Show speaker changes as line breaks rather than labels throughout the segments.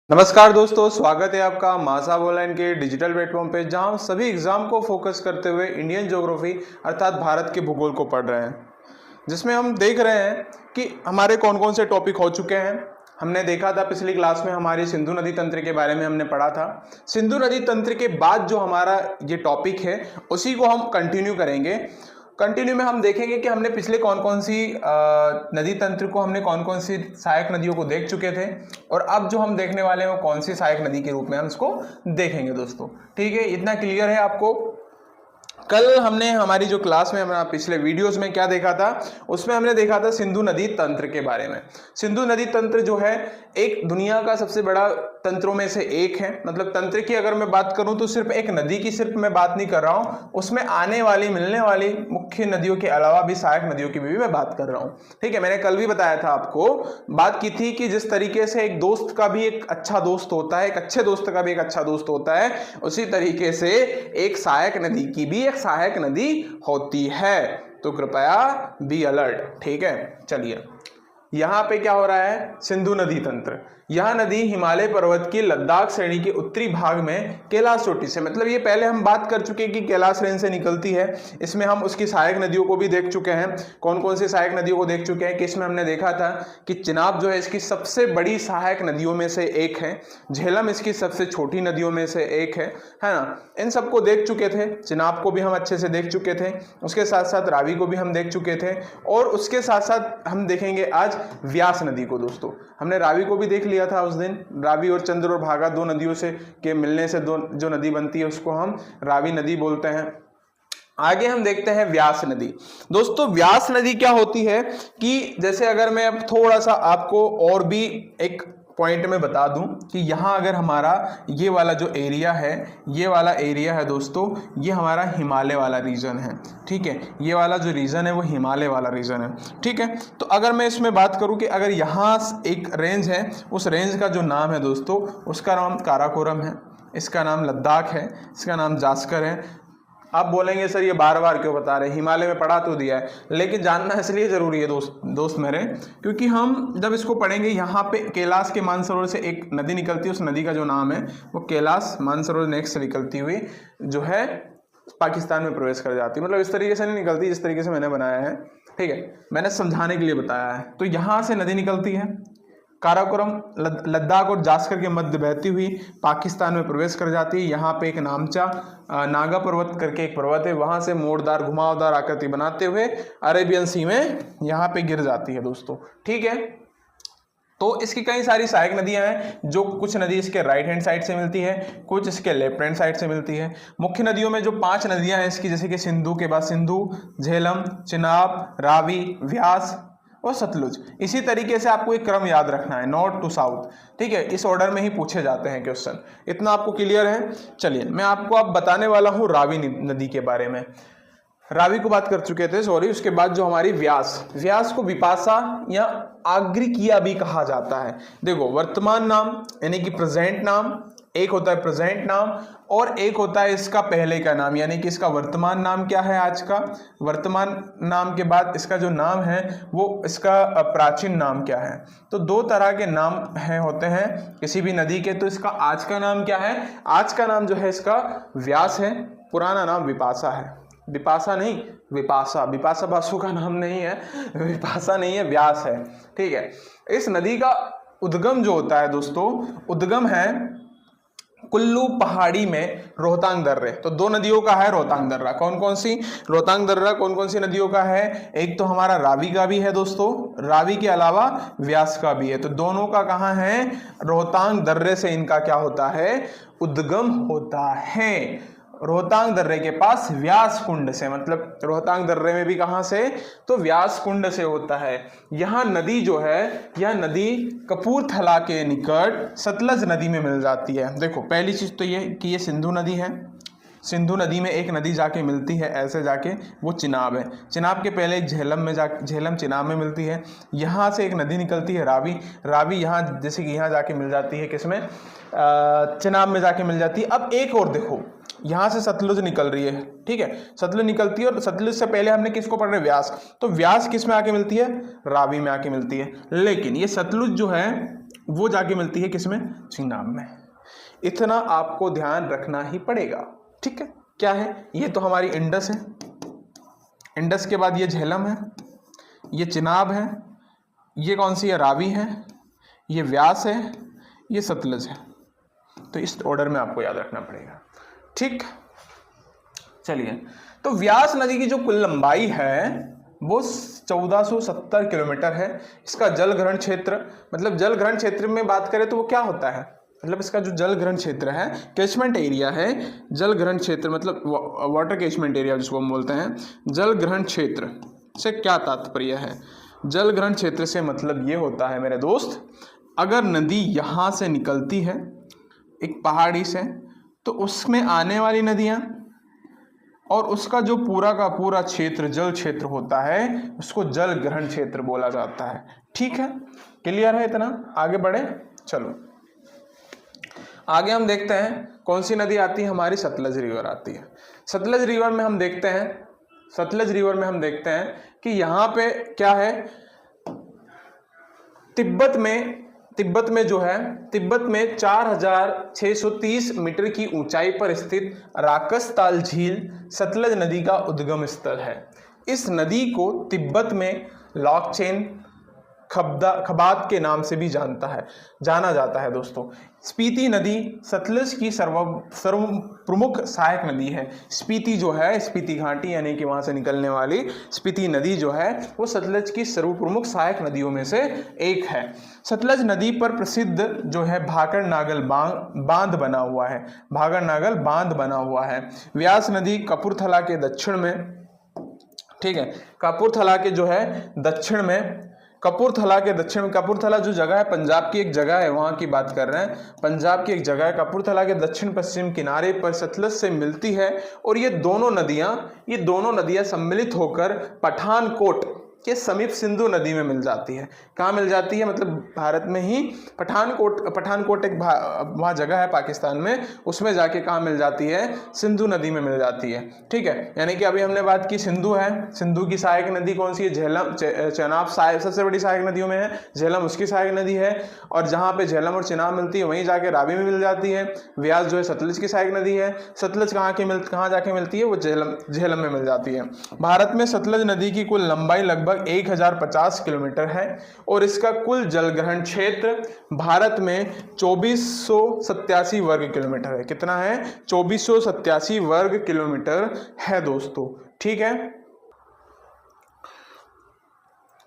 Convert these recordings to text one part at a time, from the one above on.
नमस्कार दोस्तों, स्वागत है आपका मासा ऑनलाइन के डिजिटल प्लेटफॉर्म पे, जहां हम सभी एग्जाम को फोकस करते हुए इंडियन ज्योग्राफी अर्थात भारत के भूगोल को पढ़ रहे हैं, जिसमें हम देख रहे हैं कि हमारे कौन कौन से टॉपिक हो चुके हैं। हमने देखा था पिछली क्लास में हमारी सिंधु नदी तंत्र के बारे में हमने पढ़ा था। सिंधु नदी तंत्र के बाद जो हमारा ये टॉपिक है उसी को हम कंटिन्यू करेंगे। कंटिन्यू में हम देखेंगे कि हमने पिछले कौन कौन सी नदी तंत्र को, हमने कौन कौन सी सहायक नदियों को देख चुके थे, और अब जो हम देखने वाले हैं वो कौन सी सहायक नदी के रूप में हम इसको देखेंगे दोस्तों। ठीक है, इतना क्लियर है आपको। कल हमने हमारी जो क्लास में हमने पिछले वीडियोस में क्या देखा था, उसमें हमने देखा था सिंधु नदी तंत्र के बारे में। सिंधु नदी तंत्र जो है एक दुनिया का सबसे बड़ा तंत्रों में से एक है। मतलब तंत्र की अगर मैं बात करूं तो सिर्फ एक नदी की सिर्फ मैं बात नहीं कर रहा हूं, उसमें आने वाली मिलने वाली मुख्य नदियों के अलावा भी सहायक नदियों की भी मैं बात कर रहा हूं। ठीक है, मैंने कल भी बताया था आपको, बात की थी कि जिस तरीके से एक दोस्त का भी एक अच्छा दोस्त होता है, एक अच्छे दोस्त का भी एक अच्छा दोस्त होता है, उसी तरीके से एक सहायक नदी की भी एक सहायक नदी होती है। तो कृपया बी अलर्ट। ठीक है, चलिए यहां पे क्या हो रहा है, सिंधु नदी तंत्र। यह नदी हिमालय पर्वत की लद्दाख श्रेणी के उत्तरी भाग में कैलाश चोटी से, मतलब ये पहले हम बात कर चुके हैं कि कैलाश रेंज से निकलती है। इसमें हम उसकी सहायक नदियों को भी देख चुके हैं। कौन कौन सी सहायक नदियों को देख चुके हैं कि इसमें हमने देखा था कि चिनाब जो है इसकी सबसे बड़ी सहायक नदियों में से एक है, झेलम इसकी सबसे छोटी नदियों में से एक है ना। इन सबको देख चुके थे, चिनाब को भी हम अच्छे से देख चुके थे, उसके साथ साथ रावी को भी हम देख चुके थे, और उसके साथ साथ हम देखेंगे आज व्यास नदी को। दोस्तों हमने रावी को भी देख लिया था उस दिन। रावी और चंद्र और भागा दो नदियों से के मिलने से दो जो नदी बनती है उसको हम रावी नदी बोलते हैं। आगे हम देखते हैं व्यास नदी। दोस्तों व्यास नदी क्या होती है कि जैसे अगर मैं अब थोड़ा सा आपको और भी एक पॉइंट में बता दूं कि यहाँ अगर हमारा ये वाला जो एरिया है, ये वाला एरिया है दोस्तों, ये हमारा हिमालय वाला रीजन है। ठीक है, ये वाला जो रीजन है वो हिमालय वाला रीजन है। ठीक है, तो अगर मैं इसमें बात करूं कि अगर यहाँ एक रेंज है, उस रेंज का जो नाम है दोस्तों, उसका नाम काराकोरम है, इसका नाम लद्दाख है, इसका नाम जास्कर है। आप बोलेंगे सर ये बार बार क्यों बता रहे हैं, हिमालय में पढ़ा तो दिया है, लेकिन जानना इसलिए ज़रूरी है दोस्त मेरे, क्योंकि हम जब इसको पढ़ेंगे यहाँ पे कैलाश के मानसरोवर से एक नदी निकलती है, उस नदी का जो नाम है वो कैलाश मानसरोवर नेक्स्ट से निकलती हुई जो है पाकिस्तान में प्रवेश कर जाती है। मतलब इस तरीके से नहीं निकलती जिस तरीके से मैंने बनाया है। ठीक है, मैंने समझाने के लिए बताया है। तो यहाँ से नदी निकलती है, काराकोरम लद्दाख और जास्कर के मध्य बहती हुई पाकिस्तान में प्रवेश कर जाती है। यहाँ पे एक नामचा नागा पर्वत करके एक पर्वत है, वहां से मोड़दार घुमावदार आकृति बनाते हुए अरेबियन सी में यहाँ पे गिर जाती है दोस्तों। ठीक है, तो इसकी कई सारी सहायक नदियां हैं, जो कुछ नदी इसके राइट हैंड साइड से मिलती है, कुछ इसके लेफ्ट हैंड साइड से मिलती है। मुख्य नदियों में जो 5 नदियां हैं इसकी, जैसे कि सिंधु के बाद सिंधु, झेलम, चिनाब, रावी, व्यास और सतलुज। इसी तरीके से आपको एक क्रम याद रखना है, नॉर्थ टू साउथ। ठीक है, इस ऑर्डर में ही पूछे जाते हैं क्वेश्चन। इतना आपको क्लियर है। चलिए मैं आपको अब बताने वाला हूँ रावी नदी के बारे में। रावी को बात कर चुके थे, सॉरी। उसके बाद जो हमारी व्यास को विपाशा या आग्रिकिया भी कहा जाता है। देखो वर्तमान नाम यानी कि प्रेजेंट नाम, एक होता है प्रेजेंट नाम और एक होता है इसका पहले का नाम, यानी कि इसका वर्तमान नाम क्या है आज का, वर्तमान नाम के बाद इसका जो नाम है वो इसका प्राचीन नाम क्या है। तो 2 तरह के नाम हैं होते हैं किसी भी नदी के। तो इसका आज का नाम क्या है, आज का नाम जो है इसका व्यास है, पुराना नाम विपाशा है। विपाशा नहीं, विपाशा, विपाशा बासु का नाम नहीं है, विपाशा नहीं है, व्यास है। ठीक है, इस नदी का उद्गम जो होता है दोस्तों, उद्गम है कुल्लू पहाड़ी में रोहतांग दर्रे। तो 2 नदियों का है रोहतांग दर्रा। कौन कौन सी रोहतांग दर्रा कौन कौन सी नदियों का है, एक तो हमारा रावी का भी है दोस्तों, रावी के अलावा व्यास का भी है। तो दोनों का कहाँ है, रोहतांग दर्रे से इनका क्या होता है, उद्गम होता है। रोहतांग दर्रे के पास व्यास कुंड से, मतलब रोहतांग दर्रे में भी कहां से, तो व्यास कुंड से होता है। यह नदी जो है, यह नदी कपूरथला के निकट सतलज नदी में मिल जाती है। देखो पहली चीज तो ये कि ये सिंधु नदी है, सिंधु नदी में एक नदी जाके मिलती है ऐसे जाके, वो चिनाब है। चिनाब के पहले एक झेलम में झेलम चिनाब में मिलती है। यहाँ से एक नदी निकलती है रावी, रावी यहाँ जैसे कि यहाँ जाके मिल जाती है, किसमें, चिनाब में जाके मिल जाती है। अब एक और देखो, यहाँ से सतलुज निकल रही है। ठीक है, सतलुज निकलती है और सतलुज से पहले हमने किसको पढ़ रहे, व्यास। तो व्यास किस में आके मिलती है, रावी में आके मिलती है। लेकिन ये सतलुज जो है वो जाके मिलती है किसमें, चेनाब में। इतना आपको ध्यान रखना ही पड़ेगा, ठीक है। क्या है, ये तो हमारी इंडस है, इंडस के बाद ये झेलम है, ये चिनाब है, ये कौन सी है, रावी है, ये व्यास है, ये सतलज है। तो इस ऑर्डर में आपको याद रखना पड़ेगा, ठीक। चलिए, तो व्यास नदी की जो कुल लंबाई है वो 1470 किलोमीटर है। इसका जल ग्रहण क्षेत्र, मतलब जल ग्रहण क्षेत्र में बात करें तो वो क्या होता है, मतलब इसका जो जल ग्रहण क्षेत्र है, कैचमेंट एरिया है, जल ग्रहण क्षेत्र मतलब वाटर कैचमेंट एरिया जिसको हम बोलते हैं। जल ग्रहण क्षेत्र से क्या तात्पर्य है, जल ग्रहण क्षेत्र से मतलब ये होता है मेरे दोस्त, अगर नदी यहाँ से निकलती है एक पहाड़ी से, तो उसमें आने वाली नदियाँ और उसका जो पूरा का पूरा क्षेत्र जल क्षेत्र होता है उसको जल ग्रहण क्षेत्र बोला जाता है, ठीक है। क्लियर है इतना, आगे बढ़े। चलो आगे हम देखते हैं कौन सी नदी आती है, हमारी सतलज रिवर आती है। सतलज रिवर में हम देखते हैं, सतलज रिवर में हम देखते हैं कि यहाँ पे क्या है, तिब्बत में जो है, तिब्बत में 4630 मीटर की ऊंचाई पर स्थित राकसताल झील सतलज नदी का उद्गम स्थल है। इस नदी को तिब्बत में लॉकचेन खबात के नाम से भी जाना जाता है दोस्तों। स्पीति नदी सतलज की सर्व प्रमुख सहायक नदी है। स्पीति जो है, स्पीति घाटी यानी कि वहां से निकलने वाली स्पीति नदी जो है वो सतलज की सर्व प्रमुख सहायक नदियों में से एक है। सतलज नदी पर प्रसिद्ध जो है भाकर नागल बांध बना हुआ है, भाकर नागल बांध बना हुआ है। व्यास नदी कपूरथला के दक्षिण में, ठीक है, कपूरथला के जो है दक्षिण में, कपूरथला के दक्षिण में, कपूरथला जो जगह है पंजाब की एक जगह है, वहां की बात कर रहे हैं, पंजाब की एक जगह है, कपूरथला के दक्षिण पश्चिम किनारे पर सतलज से मिलती है। और ये दोनों नदियां सम्मिलित होकर पठानकोट के समीप सिंधु नदी में मिल जाती है। कहाँ मिल जाती है, मतलब भारत में ही पठानकोट एक वहाँ जगह है पाकिस्तान में, उसमें जाके कहाँ मिल जाती है, सिंधु नदी में मिल जाती है, ठीक है। यानी कि अभी हमने बात की सिंधु है, सिंधु की सहायक नदी कौन सी है, झेलम, चेनाब सबसे बड़ी सहायक नदियों में है, झेलम उसकी सहायक नदी है, और जहाँ पे झेलम और चिनाब मिलती है वहीं जाके रावी में मिल जाती है। व्यास जो है सतलज की सहायक नदी है, सतलज कहाँ जाके मिलती है, वो झेलम में मिल जाती है। भारत में सतलज नदी की कुल लंबाई लगभग 1050 किलोमीटर है और इसका कुल जलग्रहण क्षेत्र भारत में 2487 वर्ग किलोमीटर है। कितना है, 2487 वर्ग किलोमीटर है दोस्तों, ठीक है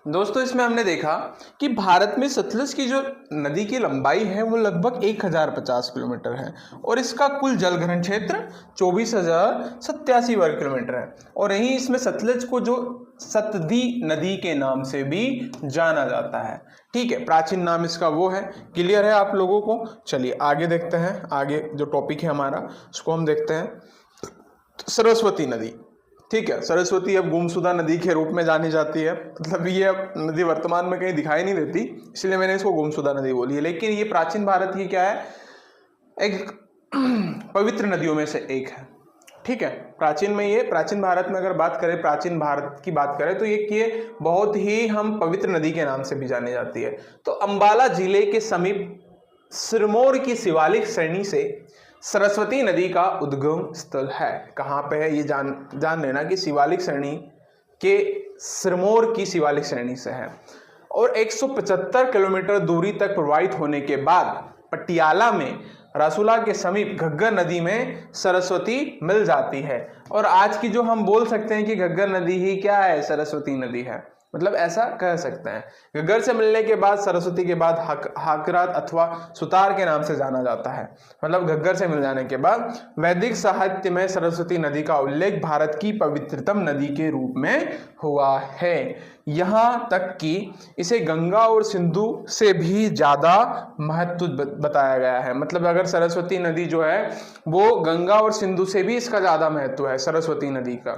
दोस्तों। इसमें हमने देखा कि भारत में सतलज की जो नदी की लंबाई है वो लगभग 1050 किलोमीटर है और इसका कुल जलग्रहण क्षेत्र 24,087 वर्ग किलोमीटर है। और यही इसमें सतलज को जो सतदी नदी के नाम से भी जाना जाता है, ठीक है, प्राचीन नाम इसका वो है। क्लियर है आप लोगों को। चलिए आगे देखते हैं, आगे जो टॉपिक है हमारा उसको हम देखते हैं। सरस्वती नदी, ठीक है, सरस्वती अब गुमशुदा नदी के रूप में जानी जाती है, मतलब ये अब नदी वर्तमान में कहीं दिखाई नहीं देती, इसलिए मैंने इसको गुमशुदा नदी बोली है। लेकिन ये प्राचीन भारत की क्या है, एक पवित्र नदियों में से एक है, ठीक है। प्राचीन भारत में अगर बात करें, प्राचीन भारत की बात करें तो ये बहुत ही हम पवित्र नदी के नाम से भी जानी जाती है। तो अंबाला जिले के समीप सिरमौर की शिवालिक श्रेणी से सरस्वती नदी का उद्गम स्थल है। कहाँ पे है ये जान लेना कि शिवालिक श्रेणी के सिरमौर की शिवालिक श्रेणी से है और 175 किलोमीटर दूरी तक प्रवाहित होने के बाद पटियाला में रसूला के समीप घग्गर नदी में सरस्वती मिल जाती है। और आज की जो हम बोल सकते हैं कि घग्गर नदी ही क्या है, सरस्वती नदी है, मतलब ऐसा कह सकते हैं। घग्गर से मिलने के बाद सरस्वती के बाद हाकरात अथवा सुतार के नाम से जाना जाता है। मतलब घग्गर से मिल जाने के बाद वैदिक साहित्य में सरस्वती नदी का उल्लेख भारत की पवित्रतम नदी के रूप में हुआ है। यहाँ तक कि इसे गंगा और सिंधु से भी ज़्यादा महत्व बताया गया है। मतलब अगर सरस्वती नदी जो है वो गंगा और सिंधु से भी इसका ज़्यादा महत्व है सरस्वती नदी का,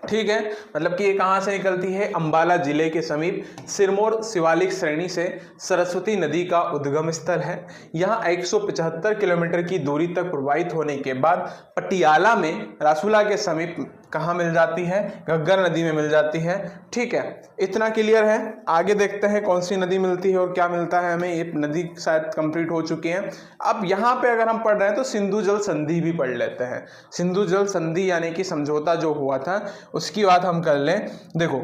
ठीक है। मतलब कि ये कहाँ से निकलती है, अंबाला जिले के समीप सिरमौर शिवालिक श्रेणी से सरस्वती नदी का उद्गम स्थल है। यहाँ 175 किलोमीटर की दूरी तक प्रवाहित होने के बाद पटियाला में रसूला के समीप कहाँ मिल जाती है? घग्गर नदी में मिल जाती है। ठीक है, इतना क्लियर है। आगे देखते हैं कौन सी नदी मिलती है और क्या मिलता है हमें। ये नदी शायद कंप्लीट हो चुकी है। अब यहाँ पे अगर हम पढ़ रहे हैं तो सिंधु जल संधि भी पढ़ लेते हैं। सिंधु जल संधि यानी कि समझौता जो हुआ था उसकी बात हम कर लें। देखो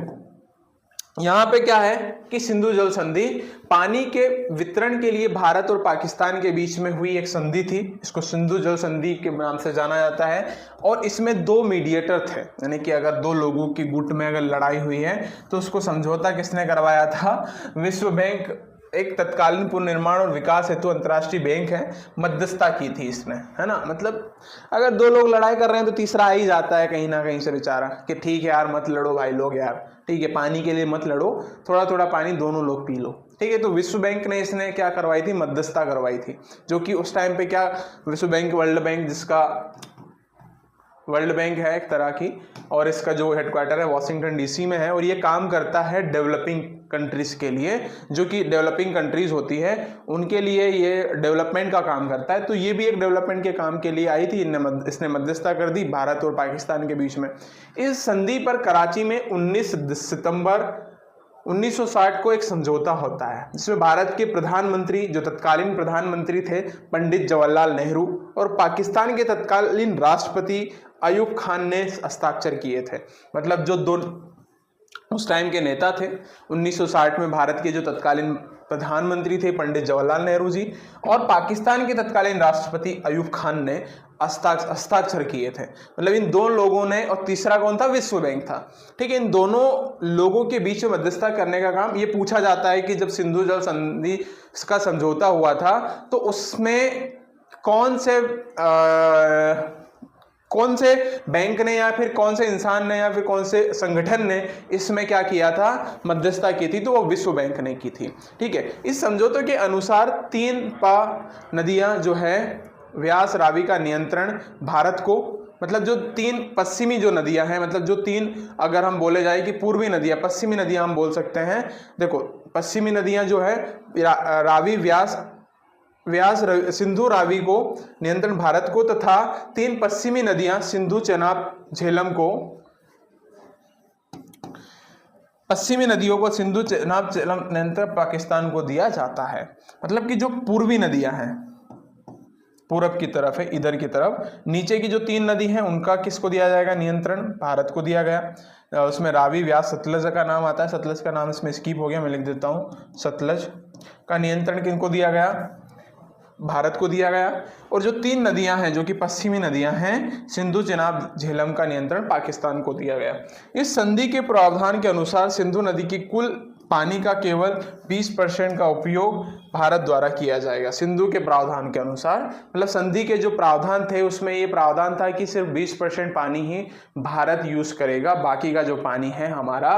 यहाँ पे क्या है कि सिंधु जल संधि पानी के वितरण के लिए भारत और पाकिस्तान के बीच में हुई एक संधि थी। इसको सिंधु जल संधि के नाम से जाना जाता है। और इसमें दो मीडिएटर थे, यानी कि अगर दो लोगों की गुट में अगर लड़ाई हुई है तो उसको समझौता किसने करवाया था? विश्व बैंक, एक तत्कालीन पुनर्निर्माण और विकास हेतु अंतर्राष्ट्रीय बैंक है, मध्यस्थता की थी इसने, है ना। मतलब अगर दो लोग लड़ाई कर रहे हैं तो तीसरा आ ही जाता है कहीं ना कहीं से बेचारा, कि ठीक है यार मत लड़ो भाई लोग यार, ठीक है पानी के लिए मत लड़ो, थोड़ा थोड़ा पानी दोनों लोग पी लो। ठीक है, तो विश्व बैंक ने इसने क्या करवाई थी? मध्यस्थता करवाई थी, जो कि उस टाइम पे क्या विश्व बैंक, वर्ल्ड बैंक, जिसका वर्ल्ड बैंक है एक तरह की, और इसका जो हेडक्वार्टर है वॉशिंगटन डीसी में है। और ये काम करता है डेवलपिंग कंट्रीज के लिए, जो कि डेवलपिंग कंट्रीज होती है उनके लिए ये डेवलपमेंट का काम करता है। तो ये भी एक डेवलपमेंट के काम के लिए आई थी, इसने मध्यस्थता कर दी भारत और पाकिस्तान के बीच में। इस संधि पर कराची में 19 सितंबर 1960 को एक समझौता होता है, जिसमें भारत के प्रधानमंत्री, जो तत्कालीन प्रधानमंत्री थे पंडित जवाहरलाल नेहरू, और पाकिस्तान के तत्कालीन राष्ट्रपति अयूब खान ने हस्ताक्षर किए थे। मतलब जो दो उस टाइम के नेता थे 1960 में, भारत के जो तत्कालीन प्रधानमंत्री थे पंडित जवाहरलाल नेहरू जी, और पाकिस्तान के तत्कालीन राष्ट्रपति अयूब खान ने हस्ताक्षर किए थे। मतलब इन दोनों लोगों ने, और तीसरा कौन था? विश्व बैंक था। ठीक है, इन दोनों लोगों के बीच में मध्यस्थता करने का काम। ये पूछा जाता है कि जब सिंधु जल संधि का समझौता हुआ था तो उसमें कौन से बैंक ने या फिर कौन से इंसान ने या फिर कौन से संगठन ने इसमें क्या किया था? मध्यस्थता की थी। तो वो विश्व बैंक ने की थी। ठीक है, इस समझौते के अनुसार 3 नदियां जो है व्यास, रावी का नियंत्रण भारत को, मतलब जो 3 पश्चिमी जो नदियां हैं, मतलब जो 3 अगर हम बोले जाए कि पूर्वी नदियां, पश्चिमी नदियां हम बोल सकते हैं। देखो पश्चिमी नदियां जो है रावी, सिंधु, रावी को नियंत्रण भारत को, तथा 3 पश्चिमी नदियां सिंधु, चेनाब, झेलम को, पश्चिमी नदियों को सिंधु, चेनाब, झेलम नियंत्रण पाकिस्तान को दिया जाता है। मतलब कि जो पूर्वी नदियां हैं, पूरब की तरफ है, इधर की तरफ, नीचे की जो 3 नदी हैं उनका किसको दिया जाएगा? नियंत्रण भारत को दिया गया। उसमें रावी, व्यास, सतलज का नाम आता है। सतलज का नाम इसमें स्किप हो गया, मैं लिख देता हूँ। सतलज का नियंत्रण किनको दिया गया? भारत को दिया गया। और जो 3 नदियां हैं जो कि पश्चिमी नदियां हैं, सिंधु, चेनाब, झेलम का नियंत्रण पाकिस्तान को दिया गया। इस संधि के प्रावधान के अनुसार सिंधु नदी की कुल पानी का केवल 20% का उपयोग भारत द्वारा किया जाएगा। सिंधु के प्रावधान के अनुसार, मतलब संधि के जो प्रावधान थे उसमें ये प्रावधान था कि सिर्फ 20% पानी ही भारत यूज करेगा, बाकी का जो पानी है हमारा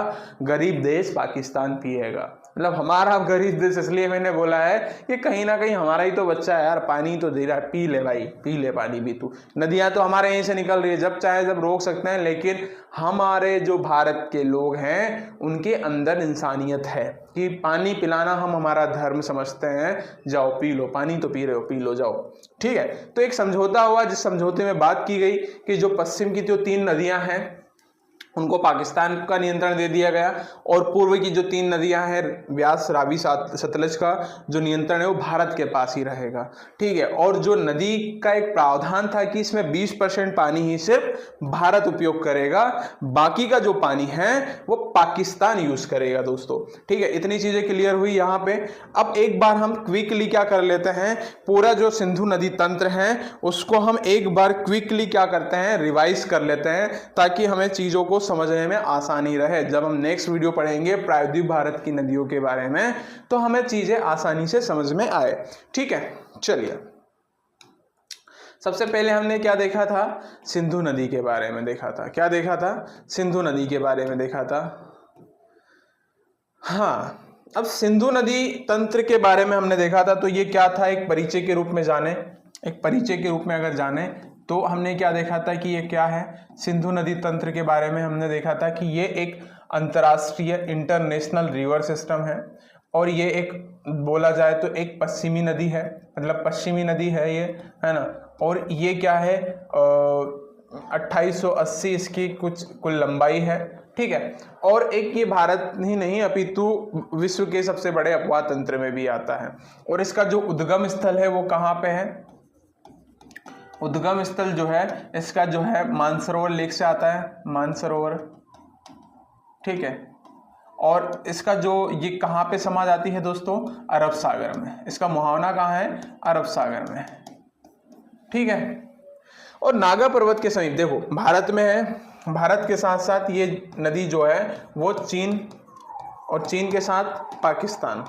गरीब देश पाकिस्तान पिएगा। मतलब हमारा गरीब देश इसलिए मैंने बोला है कि कहीं ना कहीं हमारा ही तो बच्चा है यार, पानी तो दे रहा है, पी ले भाई, पी ले पानी भी तू। नदियां तो हमारे यहीं से निकल रही है, जब चाहे जब रोक सकते हैं, लेकिन हमारे जो भारत के लोग हैं उनके अंदर इंसानियत है कि पानी पिलाना हम हमारा धर्म समझते हैं। जाओ पी लो, पानी तो पी रहे हो, पी लो जाओ। ठीक है, तो एक समझौता हुआ जिस समझौते में बात की गई कि जो पश्चिम की जो 3 नदियां हैं उनको पाकिस्तान का नियंत्रण दे दिया गया, और पूर्व की जो 3 नदियां हैं व्यास, रावी, सतलज का जो नियंत्रण है वो भारत के पास ही रहेगा। ठीक है, और जो नदी का एक प्रावधान था कि इसमें 20% पानी ही सिर्फ भारत उपयोग करेगा, बाकी का जो पानी है वो पाकिस्तान यूज करेगा दोस्तों। ठीक है, इतनी चीजें क्लियर हुई यहाँ पे। अब एक बार हम क्विकली क्या कर लेते हैं, पूरा जो सिंधु नदी तंत्र है उसको हम एक बार क्विकली क्या करते हैं, रिवाइज कर लेते हैं, ताकि हमें चीजों को समझने में आसानी रहे। जब हम नेक्स्ट वीडियो पढ़ेंगे प्रायद्वीप भारत की नदियों के बारे में तो हमें चीजें आसानी से समझ में आए। ठीक है, चलिए सबसे पहले हमने क्या देखा था? सिंधु नदी के बारे में देखा था। क्या देखा था? सिंधु नदी के बारे में देखा था। हाँ, अब सिंधु नदी तंत्र के बारे में हमने देखा था, तो ये क्या था? एक परिचय के रूप में जाने, एक परिचय के रूप में अगर जाने तो हमने क्या देखा था कि ये क्या है? सिंधु नदी तंत्र के बारे में हमने देखा था कि ये एक अंतर्राष्ट्रीय इंटरनेशनल रिवर सिस्टम है, और ये एक बोला जाए तो एक पश्चिमी नदी है, मतलब पश्चिमी नदी है ये, है ना। और ये क्या है? 2880 इसकी कुछ कुल लंबाई है, ठीक है। और एक ये भारत ही नहीं अपितु विश्व के सबसे बड़े अपवाह तंत्र में भी आता है। और इसका जो उद्गम स्थल है वो कहाँ पे है? उद्गम स्थल जो है इसका जो है मानसरोवर लेक से आता है, मानसरोवर, ठीक है। और इसका जो ये कहाँ पे समा जाती है दोस्तों? अरब सागर में। इसका मुहावना कहाँ है? अरब सागर में, ठीक है। और नागा पर्वत के समीप देखो भारत में है, भारत के साथ साथ ये नदी जो है वो चीन, और चीन के साथ पाकिस्तान,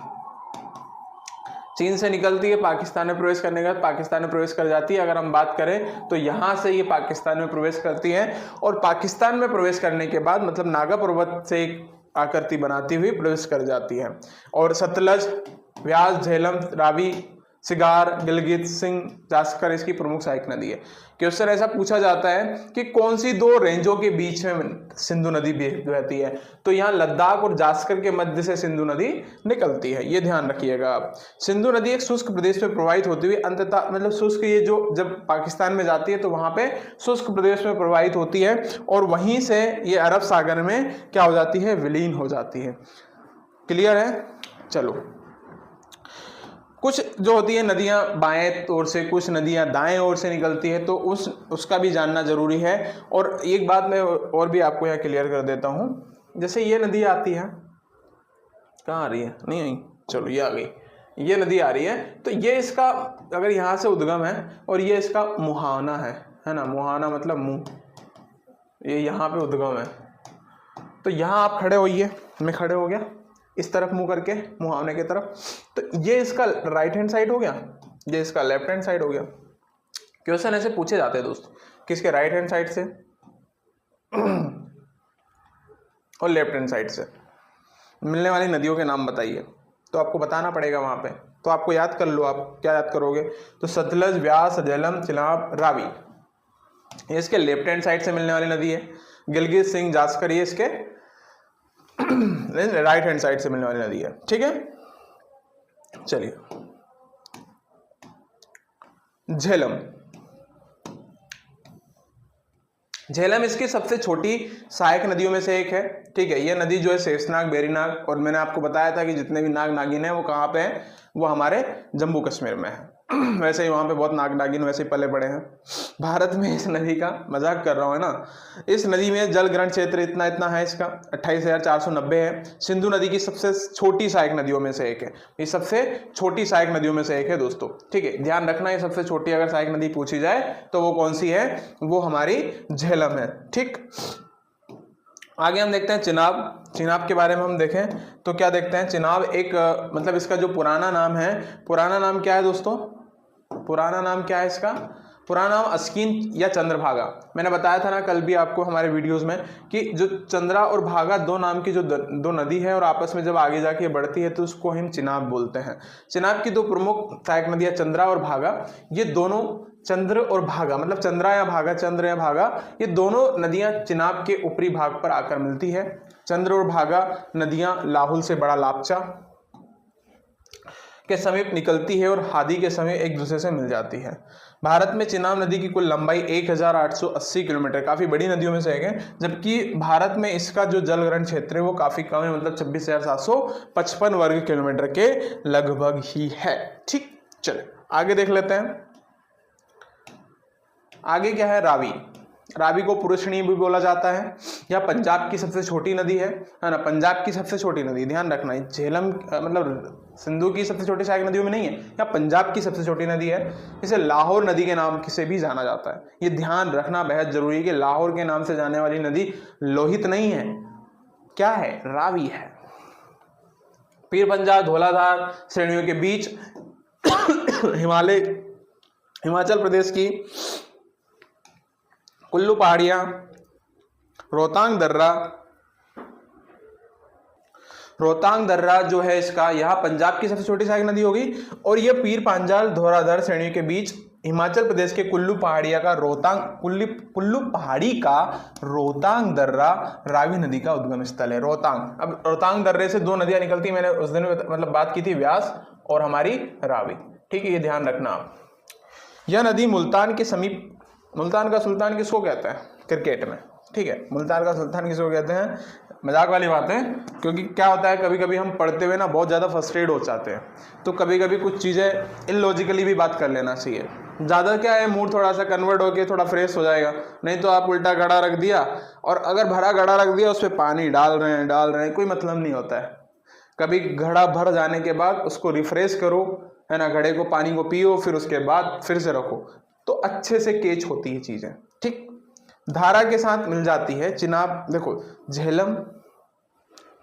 चीन से निकलती है, पाकिस्तान में प्रवेश करने के बाद पाकिस्तान में प्रवेश कर जाती है। अगर हम बात करें तो यहाँ से ये पाकिस्तान में प्रवेश करती है, और पाकिस्तान में प्रवेश करने के बाद मतलब नागा पर्वत से एक आकृति बनाती हुई प्रवेश कर जाती है। और सतलज, व्यास, झेलम, रावी, सिगार, गिलगित, सिंह, जास्कर इसकी प्रमुख सहायक नदी है। क्वेश्चन ऐसा पूछा जाता है कि कौन सी दो रेंजों के बीच में सिंधु नदी बहती है? तो यहाँ लद्दाख और जास्कर के मध्य से सिंधु नदी निकलती है, ये ध्यान रखिएगा आप। सिंधु नदी एक शुष्क प्रदेश में प्रवाहित होती हुई अंततः मतलब शुष्क, ये जो जब पाकिस्तान में जाती है तो वहां पे शुष्क प्रदेश में प्रवाहित होती है, और वहीं से ये अरब सागर में क्या हो जाती है? विलीन हो जाती है। क्लियर है? चलो, कुछ जो होती है नदियां बाएं ओर से, कुछ नदियां दाएं ओर से निकलती है, तो उसका भी जानना जरूरी है। और एक बात मैं और भी आपको यहाँ क्लियर कर देता हूँ। जैसे ये नदी आती है, कहाँ आ रही है? नहीं आई, चलो ये आ गई, ये नदी आ रही है, तो ये इसका अगर यहाँ से उद्गम है और ये इसका मुहाना है ना, मुहाना मतलब मुंह, ये यहाँ पे उद्गम है। तो यहाँ आप खड़े होइए, मैं खड़े हो गया इस तरफ मुंह करके मुहावने की तरफ, तो ये इसका राइट हैंड साइड हो गया, ये इसका लेफ्ट हैंड साइड हो गया। क्वेश्चन ऐसे पूछे जाते हैं दोस्तों, किसके राइट हैंड साइड से और लेफ्ट हैंड साइड से मिलने वाली नदियों के नाम बताइए, तो आपको बताना पड़ेगा वहां पे। तो आपको याद कर लो, आप क्या याद करोगे? तो सतलज, व्यास, झेलम, चिनाब, रावी, ये इसके लेफ्ट हैंड साइड से मिलने वाली नदी है। गिलगित, सिंह, जास्कर ये इसके राइट हैंड साइड से मिलने वाली नदी है, ठीक है। चलिए, झेलम, झेलम इसकी सबसे छोटी सहायक नदियों में से एक है, ठीक है। यह नदी जो है शेषनाग, बेरीनाग, और मैंने आपको बताया था कि जितने भी नाग नागिन है वो कहाँ पे हैं? वो हमारे जम्मू कश्मीर में है। वैसे ही वहाँ पे बहुत नाग नागिन वैसे ही पले पड़े हैं। भारत में इस नदी का, मजाक कर रहा हूँ है ना, इस नदी में जल ग्रहण क्षेत्र इतना है, इसका 28,490 है। सिंधु नदी की सबसे छोटी सहायक नदियों में से एक है, ये सबसे छोटी सहायक नदियों में से एक है दोस्तों, ठीक है। ध्यान रखना, ये सबसे छोटी अगर सहायक नदी पूछी जाए तो वो कौन सी है? वो हमारी झेलम है, ठीक। आगे हम देखते हैं चिनाब। चिनाब के बारे में हम देखें तो क्या देखते हैं? चिनाब एक मतलब इसका जो पुराना नाम है, पुराना नाम क्या है दोस्तों? पुराना नाम क्या है इसका? पुराना नाम अस्कीन या चंद्रभागा। मैंने बताया था ना कल भी आपको हमारे वीडियोस में कि जो चंद्रा और भागा दो नाम की जो दो नदी है और आपस में जब आगे जाके बढ़ती है तो उसको हम चिनाब बोलते हैं। चिनाब की दो प्रमुख सहायक नदियां चंद्रा और भागा, ये दोनों चंद्र और भागा मतलब चंद्रा या भागा, चंद्र या भागा, ये दोनों नदियां चिनाब के ऊपरी भाग पर आकर मिलती है। चंद्र और भागा नदियां लाहुल से बड़ा लापचा के समीप निकलती है और हादी के समीप एक दूसरे से मिल जाती है। भारत में चिनाब नदी की कुल लंबाई 1880 किलोमीटर, काफ़ी बड़ी नदियों में से एक है, जबकि भारत में इसका जो जल ग्रहण क्षेत्र है वो काफ़ी कम है, मतलब 26,755 वर्ग किलोमीटर के लगभग ही है, ठीक। चलिए आगे देख लेते हैं। आगे क्या है? रावी। रावी को पुरुषणी भी बोला जाता है। यह पंजाब की सबसे छोटी नदी है ना, पंजाब की सबसे छोटी नदी, ध्यान रखना है। झेलम मतलब सिंधु की सबसे छोटी सहायक नदियों में नहीं है, यह पंजाब की सबसे छोटी नदी है। इसे लाहौर नदी के नाम से भी जाना जाता है। ये ध्यान रखना बेहद जरूरी है कि लाहौर के नाम से जाने वाली नदी लोहित नहीं है, क्या है? रावी है। पीर पंजाब धौलाधार श्रेणियों के बीच हिमाचल प्रदेश की कुल्लू पहाड़ियां, रोहतांग दर्रा जो है इसका, यह पंजाब की सबसे छोटी सहायक नदी होगी। और यह पीर पांजाल धौलाधार श्रेणी के बीच हिमाचल प्रदेश के कुल्लू पहाड़ी का रोहतांग दर्रा रावी नदी का उद्गम स्थल है। रोहतांग, अब रोहतांग दर्रे से दो नदियां निकलती, मैंने उस दिन मतलब बात की थी, व्यास और हमारी रावी, ठीक है, ये ध्यान रखना आप। यह नदी मुल्तान के समीप मुल्तान का सुल्तान किसको कहते हैं क्रिकेट में, ठीक है, मुल्तान का सुल्तान किसको कहते हैं, मजाक वाली बात है, क्योंकि क्या होता है कभी कभी हम पढ़ते हुए ना बहुत ज़्यादा फ्रस्ट्रेट हो जाते हैं, तो कभी कभी कुछ चीज़ें इलॉजिकली भी बात कर लेना चाहिए। ज़्यादा क्या है, मूड थोड़ा सा कन्वर्ट होके थोड़ा फ्रेश हो जाएगा, नहीं तो आप उल्टा घड़ा रख दिया, और अगर भरा घड़ा रख दिया उस पर पानी डाल रहे हैं, कोई मतलब नहीं होता है। कभी घड़ा भर जाने के बाद उसको रिफ्रेश करो, है ना, घड़े को पानी को पियो, फिर उसके बाद फिर से रखो, तो अच्छे से कैच होती है चीज़ें, ठीक। धारा के साथ मिल जाती है चिनाब। देखो झेलम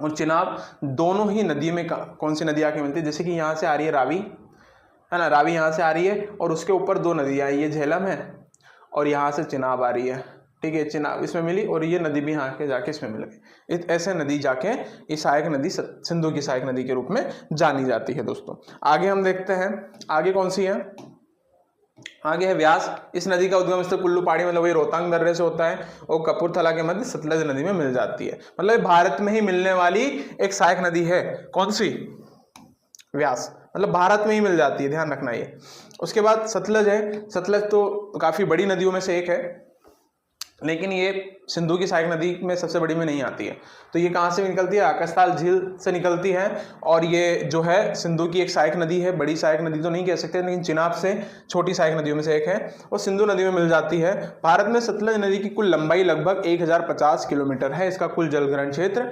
और चिनाब दोनों ही नदी में कौन सी नदी आके मिलती है, जैसे कि यहाँ से आ रही है रावी, है ना, रावी यहाँ से आ रही है और उसके ऊपर दो नदियाँ, ये झेलम है और यहाँ से चिनाब आ रही है, ठीक है, चिनाब इसमें मिली और ये नदी भी यहाँ के जाके इसमें मिल गई। ऐसे नदी जाके ये सहायक नदी सिंधु की सहायक नदी के रूप में जानी जाती है। दोस्तों आगे हम देखते हैं, आगे कौन सी है, आगे है व्यास। इस नदी का उद्गम स्थल कुल्लू पहाड़ी मतलब वही रोहतांग दर्रे से होता है और कपूरथला के मध्य सतलज नदी में मिल जाती है। मतलब भारत में ही मिलने वाली एक सहायक नदी है, कौन सी, व्यास, मतलब भारत में ही मिल जाती है, ध्यान रखना ये। उसके बाद सतलज है, सतलज तो काफी बड़ी नदियों में से एक है, लेकिन ये सिंधु की सहायक नदी में सबसे बड़ी में नहीं आती है। तो ये कहाँ से निकलती है, आकाशताल झील से निकलती है, और ये जो है सिंधु की एक सहायक नदी है, बड़ी सहायक नदी तो नहीं कह सकते, लेकिन चिनाब से छोटी सहायक नदियों में से एक है, और सिंधु नदी में मिल जाती है। भारत में सतलज नदी की कुल लंबाई लगभग 1050 किलोमीटर है। इसका कुल जलग्रहण क्षेत्र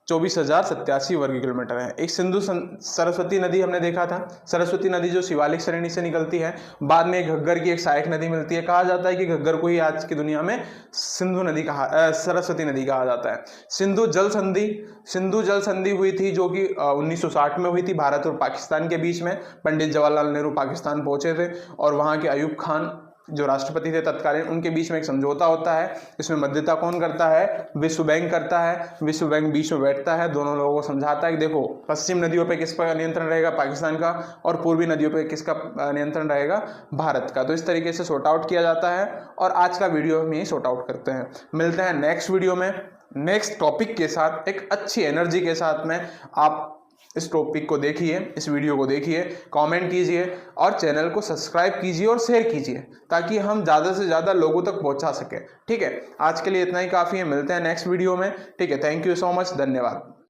24,087 वर्ग किलोमीटर है। एक सिंधु सरस्वती नदी हमने देखा था, सरस्वती नदी जो शिवालिक श्रेणी से निकलती है, बाद में घग्गर की एक सहायक नदी मिलती है। कहा जाता है कि घग्गर को ही आज की दुनिया में सिंधु नदी सरस्वती नदी कहा जाता है। सिंधु जल संधि हुई थी जो कि 1960 में हुई थी भारत और पाकिस्तान के बीच में। पंडित जवाहरलाल नेहरू पाकिस्तान पहुंचे थे और वहां के अयूब खान जो राष्ट्रपति थे तत्कालीन, उनके बीच में एक समझौता होता है। इसमें मध्यस्थता कौन करता है, विश्व बैंक करता है। विश्व बैंक बीच में बैठता है, दोनों लोगों को समझाता है कि देखो पश्चिम नदियों पे किसका नियंत्रण रहेगा, पाकिस्तान का, और पूर्वी नदियों पे किसका नियंत्रण रहेगा, भारत का। तो इस तरीके से सॉर्ट आउट किया जाता है और आज का वीडियो हम यही सॉर्ट आउट करते हैं। मिलते हैं नेक्स्ट वीडियो में नेक्स्ट टॉपिक के साथ, एक अच्छी एनर्जी के साथ में। आप इस टॉपिक को देखिए, इस वीडियो को देखिए, कमेंट कीजिए और चैनल को सब्सक्राइब कीजिए और शेयर कीजिए ताकि हम ज़्यादा से ज़्यादा लोगों तक पहुंचा सकें। ठीक है, आज के लिए इतना ही काफ़ी है, मिलते हैं नेक्स्ट वीडियो में। ठीक है, थैंक यू सो मच, धन्यवाद।